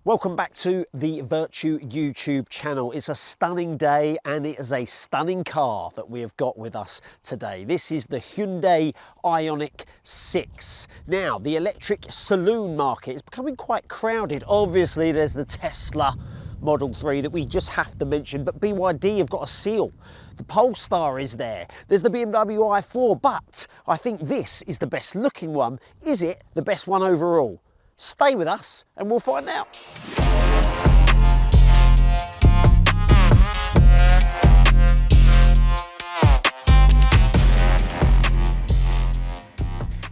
Welcome back to the Vertu YouTube channel. It's a stunning day and it is a stunning car that we have got with us today. This is the Hyundai IONIQ 6. Now, the electric saloon market is becoming quite crowded. Obviously, there's the Tesla Model 3 that we just have to mention, but BYD have got a seal. The Polestar is there. There's the BMW i4, but I think this is the best looking one. Is it the best one overall? Stay with us and we'll find out.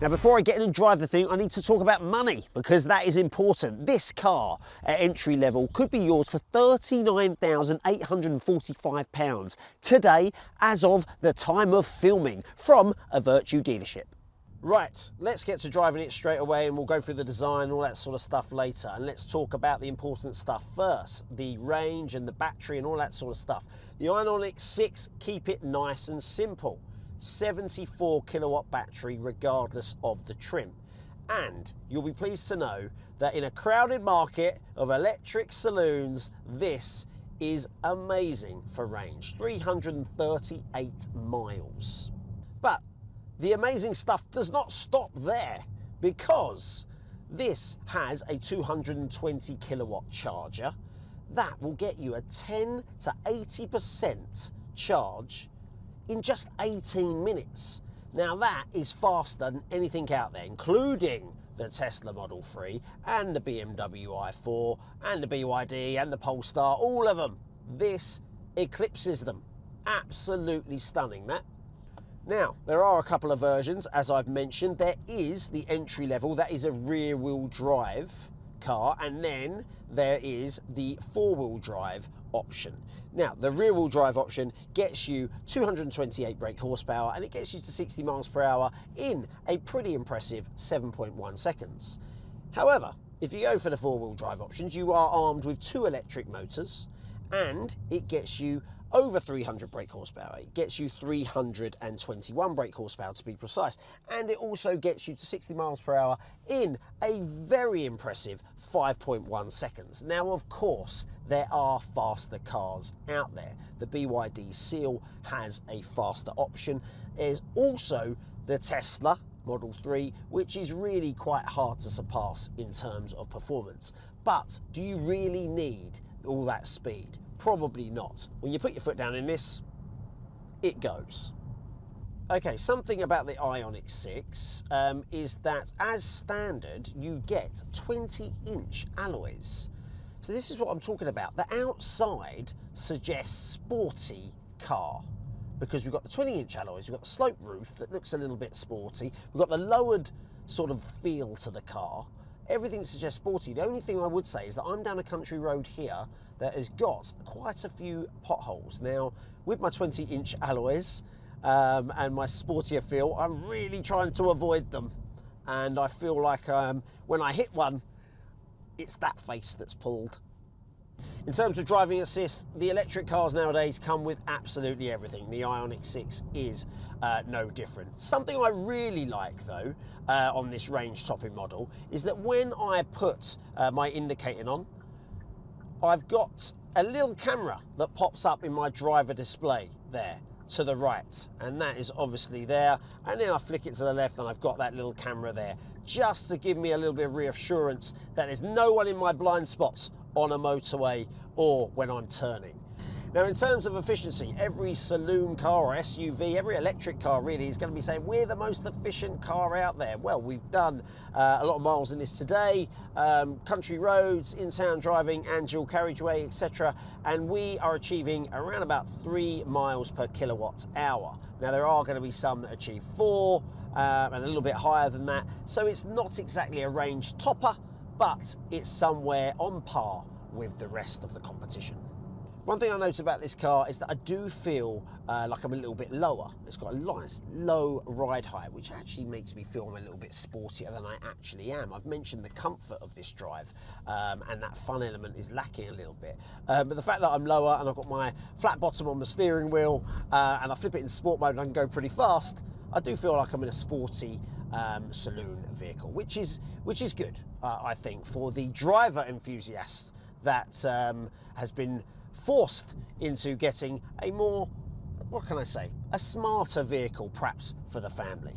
Now, before I get in and drive the thing, I need to talk about money because that is important. This car at entry level could be yours for £39,845 today as of the time of filming from a Vertu dealership. Right, let's get to driving it straight away and we'll go through the design and all that sort of stuff later. And let's talk about the important stuff first, the range and the battery and all that sort of stuff. The IONIQ 6, keep it nice and simple. 74 kilowatt battery regardless of the trim. And you'll be pleased to know that in a crowded market of electric saloons, this is amazing for range, 338 miles. But the amazing stuff does not stop there because this has a 220 kilowatt charger that will get you a 10 to 80% charge in just 18 minutes. Now that is faster than anything out there, including the Tesla Model 3 and the BMW i4 and the BYD and the Polestar, all of them. This eclipses them. Absolutely stunning, that. Now, there are a couple of versions, as I've mentioned. There is the entry level, that is a rear wheel drive car, and then there is the four-wheel drive option. Now, the rear wheel drive option gets you 228 brake horsepower and it gets you to 60 miles per hour in a pretty impressive 7.1 seconds. However, if you go for the four-wheel drive options, you are armed with two electric motors and it gets you over 300 brake horsepower. It gets you 321 brake horsepower to be precise, and it also gets you to 60 miles per hour in a very impressive 5.1 seconds. Now, of course, there are faster cars out there. The BYD Seal has a faster option. There's also the Tesla Model 3, which is really quite hard to surpass in terms of performance. But do you really need all that speed? Probably not. When you put your foot down in this, it goes. Okay, something about the IONIQ 6 is that as standard, you get 20-inch alloys. So this is what I'm talking about. The outside suggests sporty car because we've got the 20-inch alloys, we've got the slope roof that looks a little bit sporty, we've got the lowered sort of feel to the car. Everything suggests sporty. The only thing I would say is that I'm down a country road here that has got quite a few potholes. Now, with my 20-inch alloys and my sportier feel, I'm really trying to avoid them. And I feel like when I hit one, it's that face that's pulled. In terms of driving assist, the electric cars nowadays come with absolutely everything. The IONIQ 6 is no different. Something I really like though on this range topping model is that when I put my indicator on, I've got a little camera that pops up in my driver display there to the right, and that is obviously there, and then I flick it to the left and I've got that little camera there just to give me a little bit of reassurance that there's no one in my blind spots on a motorway or when I'm turning. Now, in terms of efficiency, every saloon car or SUV, every electric car really is going to be saying we're the most efficient car out there. Well, we've done a lot of miles in this today, country roads, in-town driving and dual carriageway, etc. And we are achieving around about 3 miles per kilowatt hour. Now, there are going to be some that achieve 4 and a little bit higher than that. So it's not exactly a range topper, but it's somewhere on par with the rest of the competition. One thing I noticed about this car is that I do feel like I'm a little bit lower. It's got a nice low ride height, which actually makes me feel I'm a little bit sportier than I actually am. I've mentioned the comfort of this drive, and that fun element is lacking a little bit. But the fact that I'm lower and I've got my flat bottom on the steering wheel, and I flip it in sport mode and I can go pretty fast, I do feel like I'm in a sporty saloon vehicle, which is good, I think, for the driver enthusiast that has been forced into getting a more, what can I say, a smarter vehicle perhaps for the family.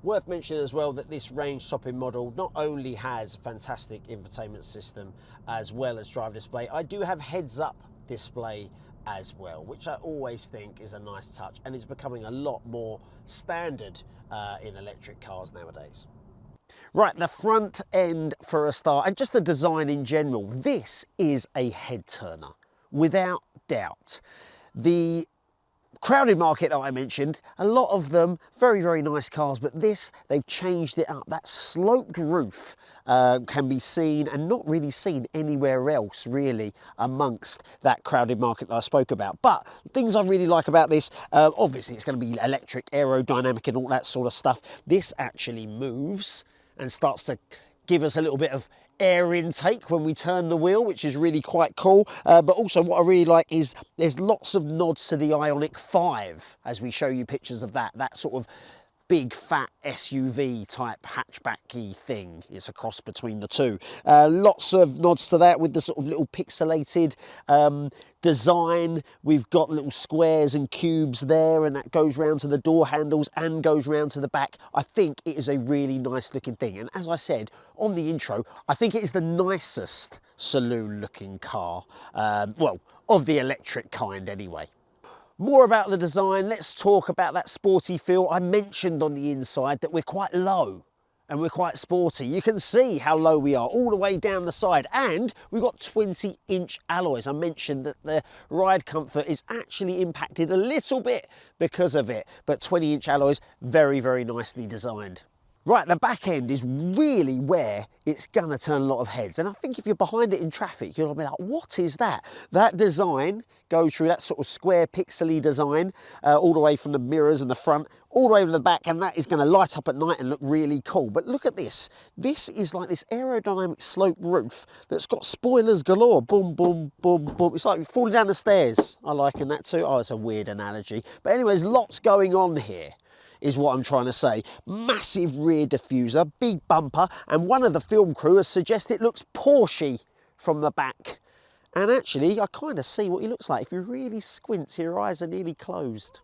Worth mentioning as well that this range topping model not only has fantastic infotainment system as well as driver display, I do have heads up display as well, which I always think is a nice touch, and it's becoming a lot more standard in electric cars nowadays. Right, the front end for a start, and just the design in general, this is a head turner, without doubt. The crowded market that I mentioned, a lot of them very, very nice cars, but this, they've changed it up. That sloped roof can be seen and not really seen anywhere else really amongst that crowded market that I spoke about. But things I really like about this, obviously it's going to be electric, aerodynamic and all that sort of stuff. This actually moves and starts to give us a little bit of air intake when we turn the wheel, which is really quite cool. But also what I really like is there's lots of nods to the IONIQ 5 as we show you pictures of that sort of big fat SUV type hatchbacky thing. It's a cross between the two. Lots of nods to that with the sort of little pixelated design. We've got little squares and cubes there, and that goes round to the door handles and goes round to the back. I think it is a really nice looking thing, and as I said on the intro, I think it is the nicest saloon looking car, well, of the electric kind anyway. More about the design, let's talk about that sporty feel. I mentioned on the inside that we're quite low and we're quite sporty. You can see how low we are all the way down the side, and we've got 20-inch alloys. I mentioned that the ride comfort is actually impacted a little bit because of it, but 20-inch alloys, very, very nicely designed. Right, the back end is really where it's gonna turn a lot of heads. And I think if you're behind it in traffic, you're gonna be like, what is that? That design goes through that sort of square pixely design, all the way from the mirrors and the front, all the way to the back, and that is gonna light up at night and look really cool. But look at this. This is like this aerodynamic slope roof that's got spoilers galore. Boom, boom, boom, boom. It's like falling down the stairs. I liken that too. Oh, it's a weird analogy. But anyways, lots going on here, is what I'm trying to say. Massive rear diffuser, big bumper, and one of the film crew has suggested it looks Porsche from the back. And actually, I kind of see what he looks like. If you really squint, your eyes are nearly closed.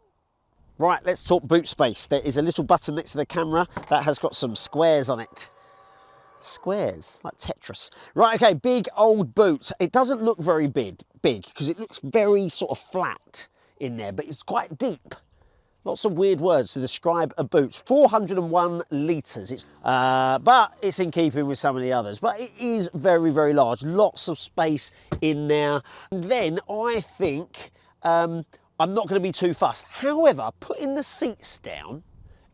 Right, let's talk boot space. There is a little button next to the camera that has got some squares on it. Squares, like Tetris. Right, okay, big old boot. It doesn't look very big because it looks very sort of flat in there, but it's quite deep. Lots of weird words to describe a boot. 401 litres, but it's in keeping with some of the others. But it is very, very large. Lots of space in there. And then I think I'm not going to be too fussed. However, putting the seats down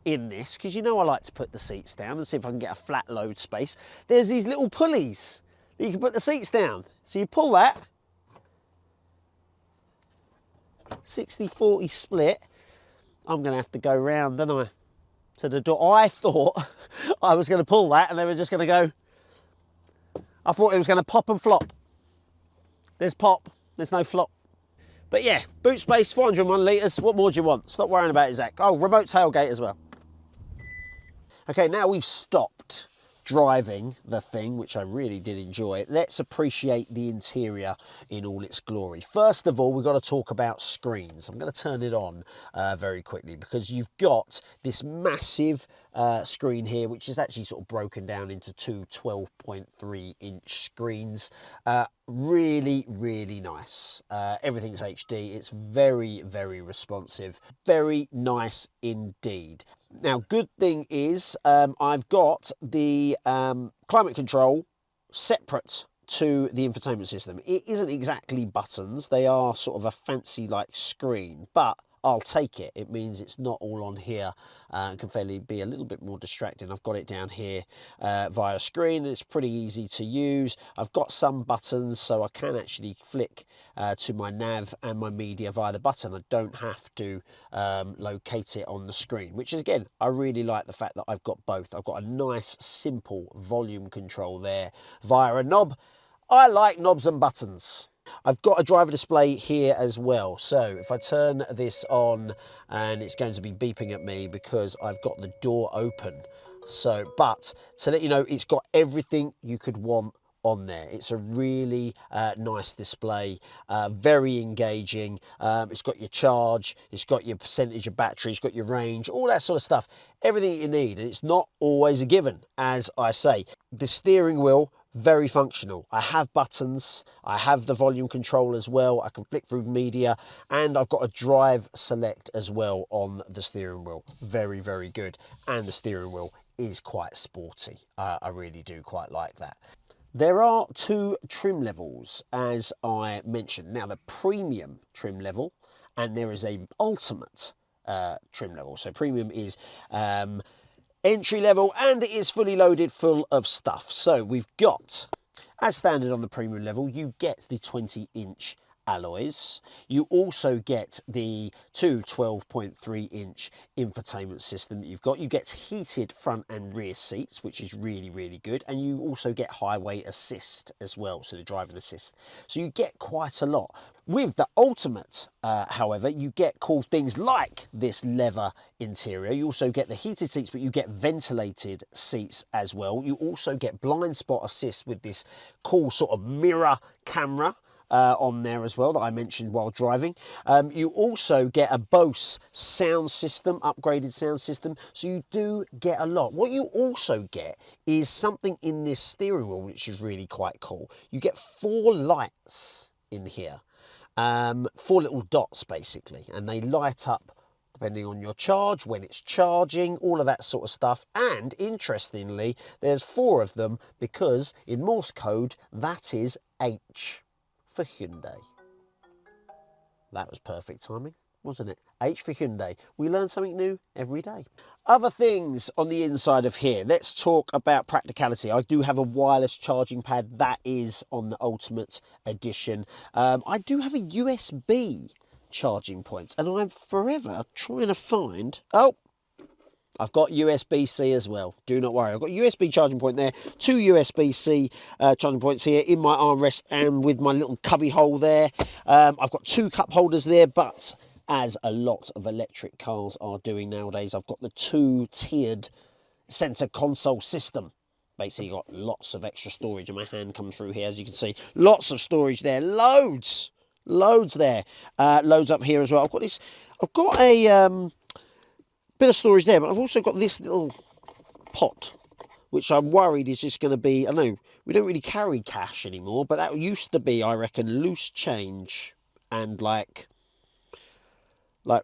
in this, because you know I like to put the seats down and see if I can get a flat load space. There's these little pulleys that you can put the seats down. So you pull that, 60-40 split. I'm going to have to go round, don't I, to the door. I thought I was going to pull that and they were just going to go. I thought it was going to pop and flop. There's pop, there's no flop. But yeah, boot space, 401 litres. What more do you want? Stop worrying about it, Zach. Oh, remote tailgate as well. Okay, now we've stopped driving the thing, which I really did enjoy. Let's appreciate the interior in all its glory. First of all, we've got to talk about screens. I'm going to turn it on very quickly because you've got this massive screen here, which is actually sort of broken down into two 12.3-inch screens. Really, really nice. Everything's HD. It's very, very responsive. Very nice indeed. Now, good thing is I've got the climate control separate to the infotainment system. It isn't exactly buttons. They are sort of a fancy like screen, but I'll take it. It means it's not all on here and can fairly be a little bit more distracting. I've got it down here via screen. It's pretty easy to use. I've got some buttons, so I can actually flick to my nav and my media via the button. I don't have to locate it on the screen, which is, again, I really like the fact that I've got both. I've got a nice, simple volume control there via a knob. I like knobs and buttons. I've got a driver display here as well. So if I turn this on, and it's going to be beeping at me because I've got the door open. So, but to let you know, it's got everything you could want on there. It's a really nice display, very engaging. It's got your charge, it's got your percentage of battery, it's got your range, all that sort of stuff, everything you need. And it's not always a given, as I say. The steering wheel, very functional. I have buttons, I have the volume control as well, I can flick through media, and I've got a drive select as well on the steering wheel. Very, very good. And the steering wheel is quite sporty. I really do quite like that. There are two trim levels, as I mentioned. Now, the premium trim level, and there is a ultimate trim level. So premium is entry level, and it is fully loaded full of stuff. So we've got, as standard on the premium level, you get the 20-inch alloys. You also get the two 12.3-inch infotainment system that you've got. You get heated front and rear seats, which is really, really good. And you also get highway assist as well, so the driving assist. So you get quite a lot. With the Ultimate, however, you get cool things like this leather interior. You also get the heated seats, but you get ventilated seats as well. You also get blind spot assist with this cool sort of mirror camera on there as well that I mentioned while driving. You also get a Bose sound system, upgraded sound system, so you do get a lot. What you also get is something in this steering wheel which is really quite cool. You get 4 lights in here, 4 little dots basically, and they light up depending on your charge, when it's charging, all of that sort of stuff. And interestingly, there's 4 of them because in Morse code that is H for Hyundai. That was perfect timing, wasn't it? H for Hyundai. We learn something new every day. Other things on the inside of here. Let's talk about practicality. I do have a wireless charging pad. That is on the Ultimate Edition. I do have a USB charging point, and I'm forever trying to find... Oh, I've got USB-C as well. Do not worry. I've got a USB charging point there. 2 USB-C charging points here in my armrest and with my little cubby hole there. I've got 2 cup holders there, but as a lot of electric cars are doing nowadays, I've got the 2-tiered centre console system. Basically, you've got lots of extra storage, and my hand comes through here, as you can see. Lots of storage there. Loads there. Loads up here as well. I've got a... bit of storage there, but I've also got this little pot, which I'm worried is just going to be, I know we don't really carry cash anymore, but that used to be, I reckon, loose change and like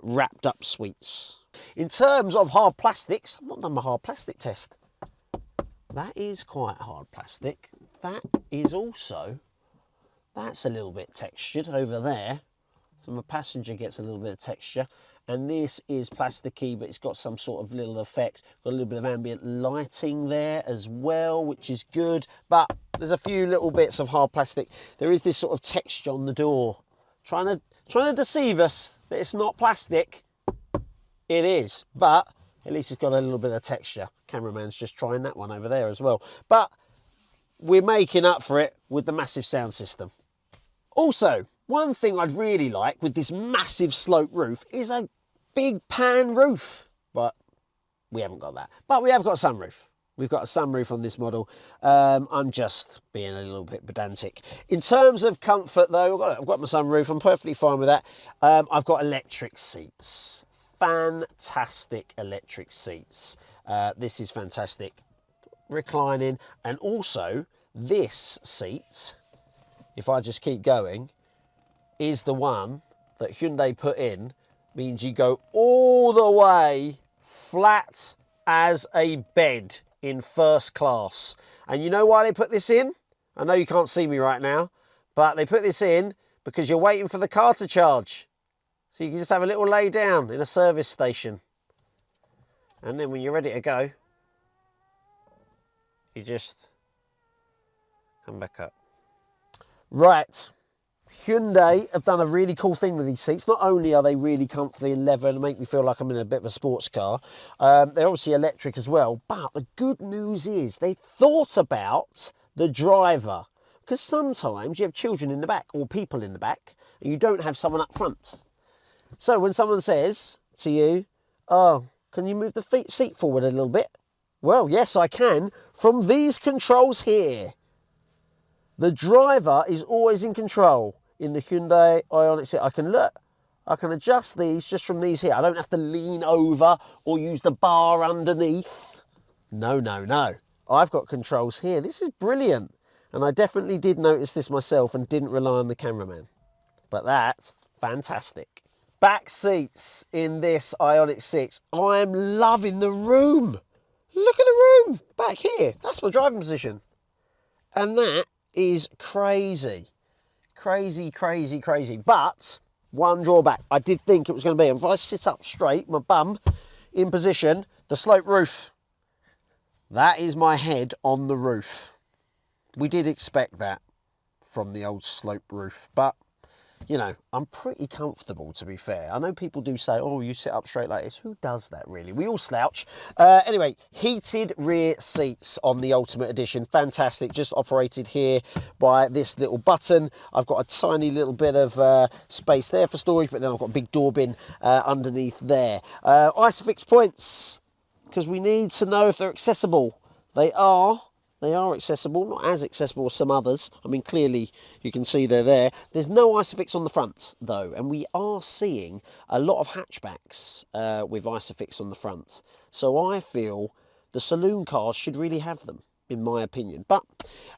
wrapped up sweets. In terms of hard plastics, I've not done my hard plastic test. That is quite hard plastic. That is also, that's a little bit textured over there. So my passenger gets a little bit of texture. And this is plasticky, but it's got some sort of little effect. Got a little bit of ambient lighting there as well, which is good. But there's a few little bits of hard plastic. There is this sort of texture on the door, trying to deceive us that it's not plastic. It is, but at least it's got a little bit of texture. Cameraman's just trying that one over there as well. But we're making up for it with the massive sound system. Also, one thing I'd really like with this massive slope roof is a big pan roof, but we haven't got that. But we have got a sunroof. We've got a sunroof on this model. I'm just being a little bit pedantic. In terms of comfort though, I've got my sunroof, I'm perfectly fine with that. I've got electric seats. Fantastic electric seats. This is fantastic. Reclining, and also this seat, if I just keep going, is the one that Hyundai put in, means you go all the way flat as a bed in first class. And you know why they put this in? I know you can't see me right now, but they put this in because you're waiting for the car to charge. So you can just have a little lay down in a service station. And then when you're ready to go, you just come back up. Right. Hyundai have done a really cool thing with these seats. Not only are they really comfy and leather and make me feel like I'm in a bit of a sports car, they're obviously electric as well. But the good news is they thought about the driver, Because sometimes you have children in the back or people in the back and you don't have someone up front. So when someone says to you, oh, can you move the seat forward a little bit? Well, yes, I can from these controls here. The driver is always in control in the Hyundai IONIQ 6. I can adjust these just from these here. I don't have to lean over or use the bar underneath. No, no, no. I've got controls here. This is brilliant. And I definitely did notice this myself and didn't rely on the cameraman. But that's fantastic. Back seats in this IONIQ 6. I am loving the room. Look at the room back here. That's my driving position. And that is crazy. Crazy, crazy, crazy. But one drawback. I did think it was going to be, if I sit up straight, my bum in position, the slope roof. That is my head on the roof. We did expect that from the old slope roof, but you know, I'm pretty comfortable, to be fair. I know people do say, oh, you sit up straight like this. Who does that, really? We all slouch. Anyway, heated rear seats on the Ultimate Edition. Fantastic. Just operated here by this little button. I've got a tiny little bit of space there for storage, but then I've got a big door bin underneath there. Isofix points, because we need to know if they're accessible. They are. They are accessible, not as accessible as some others. I mean, clearly you can see they're there. There's no Isofix on the front, though, and we are seeing a lot of hatchbacks with Isofix on the front. So I feel the saloon cars should really have them, in my opinion. But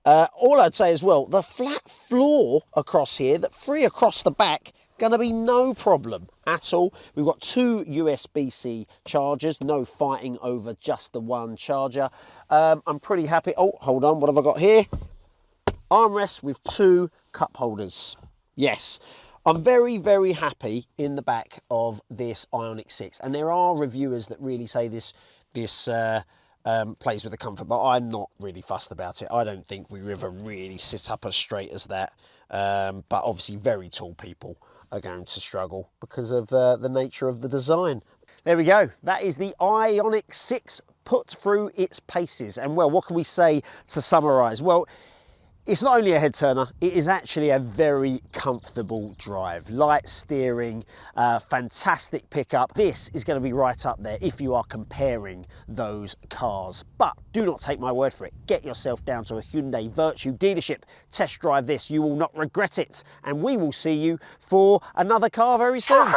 all I'd say as well, the flat floor across here, that free across the back, going to be no problem at all. We've got two USB-C chargers, no fighting over just the one charger. I'm pretty happy. Oh, hold on, what have I got here? Armrest with two cup holders. Yes, I'm very, very happy in the back of this IONIQ 6. And there are reviewers that really say this plays with the comfort, but I'm not really fussed about it. I don't think we ever really sit up as straight as that. But obviously very tall people are going to struggle because of the nature of the design. There we go. That is the IONIQ 6 put through its paces. And well, what can we say to summarise? Well, it's not only a head turner, it is actually a very comfortable drive. Light steering, fantastic pickup. This is going to be right up there if you are comparing those cars. But do not take my word for it. Get yourself down to a Hyundai Vertu dealership. Test drive this. You will not regret it. And we will see you for another car very soon.